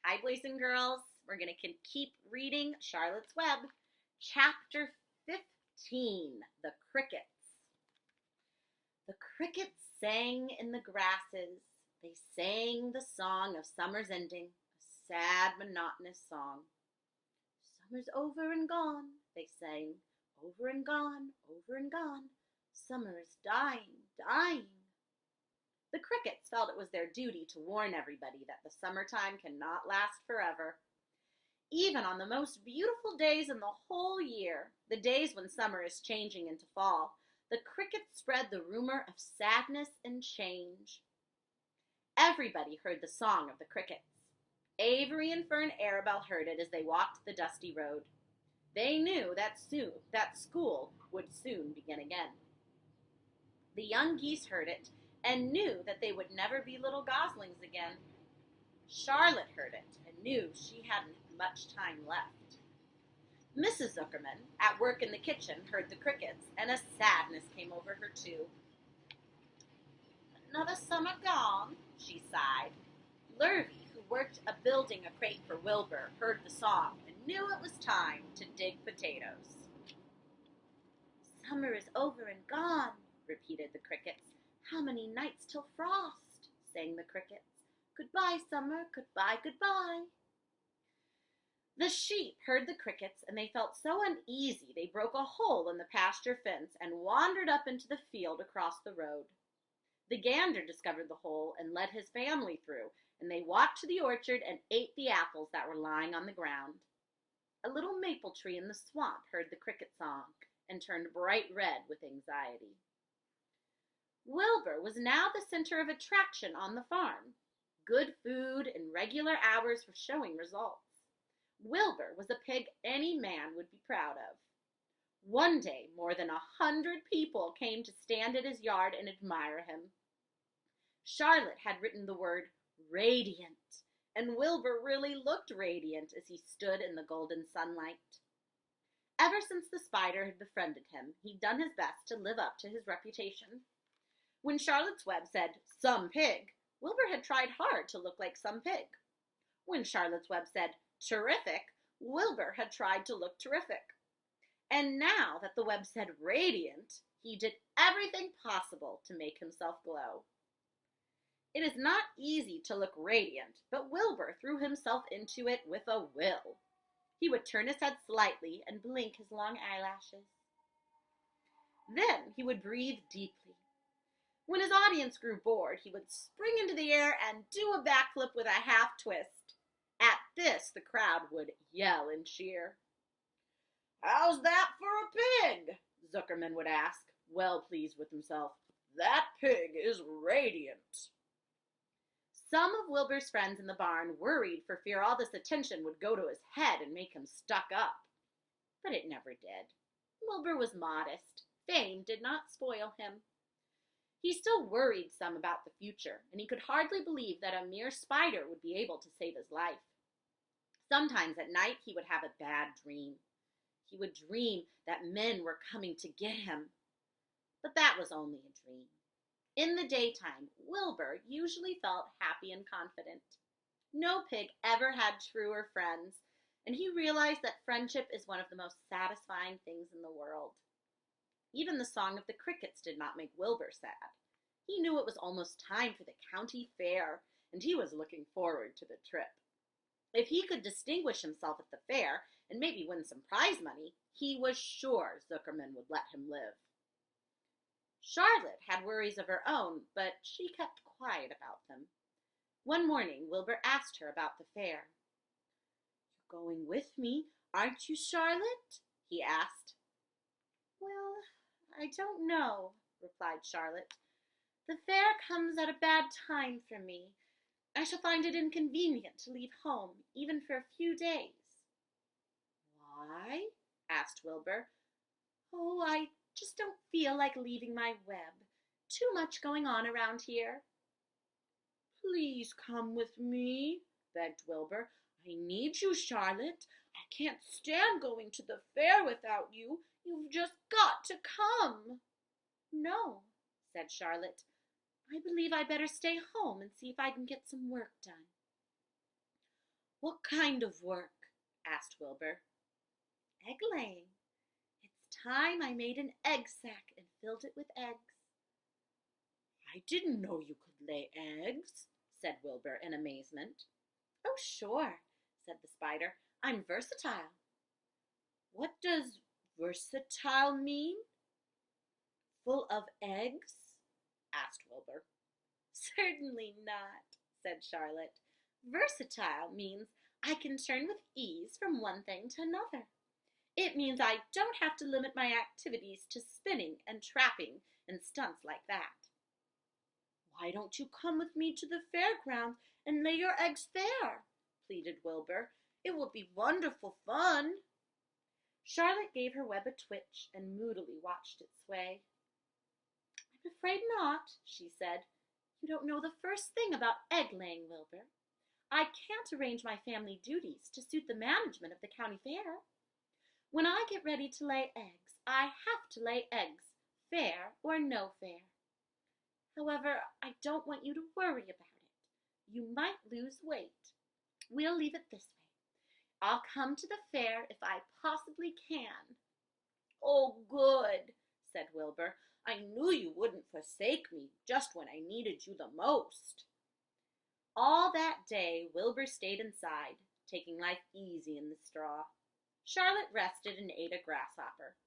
Hi, boys and girls. We're going to keep reading Charlotte's Web, Chapter 15, The Crickets. The crickets sang in the grasses. They sang the song of summer's ending, a sad, monotonous song. Summer's over and gone, they sang, over and gone, over and gone. Summer is dying, dying. The crickets felt it was their duty to warn everybody that the summertime cannot last forever. Even on the most beautiful days in the whole year, the days when summer is changing into fall, the crickets spread the rumor of sadness and change. Everybody heard the song of the crickets. Avery and Fern Arabelle heard it as they walked the dusty road. They knew that school would soon begin again. The young geese heard it and knew that they would never be little goslings again. Charlotte heard it and knew she hadn't much time left. Mrs. Zuckerman, at work in the kitchen, heard the crickets, and a sadness came over her too. Another summer gone, she sighed. Lurvy, who worked building a crate for Wilbur, heard the song and knew it was time to dig potatoes. Summer is over and gone, repeated the crickets. How many nights till frost, sang the crickets. Goodbye, summer, goodbye, goodbye. The sheep heard the crickets, and they felt so uneasy they broke a hole in the pasture fence and wandered up into the field across the road. The gander discovered the hole and led his family through, and they walked to the orchard and ate the apples that were lying on the ground. A little maple tree in the swamp heard the cricket song and turned bright red with anxiety. Wilbur was now the center of attraction on the farm. Good food and regular hours were showing results. Wilbur was a pig any man would be proud of. One day, more than 100 people came to stand at his yard and admire him. Charlotte had written the word radiant, and Wilbur really looked radiant as he stood in the golden sunlight. Ever since the spider had befriended him, he'd done his best to live up to his reputation. When Charlotte's Web said, "some pig," Wilbur had tried hard to look like some pig. When Charlotte's Web said, "terrific," Wilbur had tried to look terrific. And now that the web said radiant, he did everything possible to make himself glow. It is not easy to look radiant, but Wilbur threw himself into it with a will. He would turn his head slightly and blink his long eyelashes. Then he would breathe deeply. When his audience grew bored, he would spring into the air and do a backflip with a half twist. At this, the crowd would yell and cheer. "How's that for a pig?" Zuckerman would ask, well pleased with himself. "That pig is radiant." Some of Wilbur's friends in the barn worried for fear all this attention would go to his head and make him stuck up. But it never did. Wilbur was modest. Fame did not spoil him. He still worried some about the future, and he could hardly believe that a mere spider would be able to save his life. Sometimes at night he would have a bad dream. He would dream that men were coming to get him. But that was only a dream. In the daytime, Wilbur usually felt happy and confident. No pig ever had truer friends, and he realized that friendship is one of the most satisfying things in the world. Even the song of the crickets did not make Wilbur sad. He knew it was almost time for the county fair, and he was looking forward to the trip. If he could distinguish himself at the fair and maybe win some prize money, he was sure Zuckerman would let him live. Charlotte had worries of her own, but she kept quiet about them. One morning, Wilbur asked her about the fair. "You're going with me, aren't you, Charlotte?" he asked. "Well, I don't know," replied Charlotte. "The fair comes at a bad time for me. I shall find it inconvenient to leave home, even for a few days." "Why?" asked Wilbur. "Oh, I just don't feel like leaving my web. Too much going on around here." "Please come with me," begged Wilbur. "I need you, Charlotte. I can't stand going to the fair without you. You've just got to come." "No," said Charlotte. "I believe I better stay home and see if I can get some work done." What kind of work? Asked Wilbur. Egg laying. It's time I made an egg sack and filled it with eggs. I didn't know you could lay eggs, said Wilbur in amazement. Oh, sure, said the spider. I'm versatile. What does versatile mean? Full of eggs? Asked Wilbur. Certainly not, said Charlotte. Versatile means I can turn with ease from one thing to another. It means I don't have to limit my activities to spinning and trapping and stunts like that. Why don't you come with me to the fairground and lay your eggs there? Pleaded Wilbur. It will be wonderful fun. Charlotte gave her web a twitch and moodily watched it sway. I'm afraid not, she said. You don't know the first thing about egg-laying, Wilbur. I can't arrange my family duties to suit the management of the county fair. When I get ready to lay eggs, I have to lay eggs, fair or no fair. However, I don't want you to worry about it. You might lose weight. We'll leave it this way. I'll come to the fair if I possibly can. Oh, good, said Wilbur. I knew you wouldn't forsake me just when I needed you the most. All that day, Wilbur stayed inside, taking life easy in the straw. Charlotte rested and ate a grasshopper.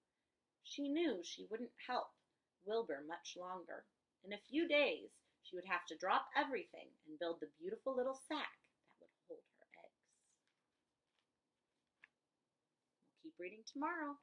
She knew she wouldn't help Wilbur much longer. In a few days, she would have to drop everything and build the beautiful little sack that would hold her eggs. We'll keep reading tomorrow.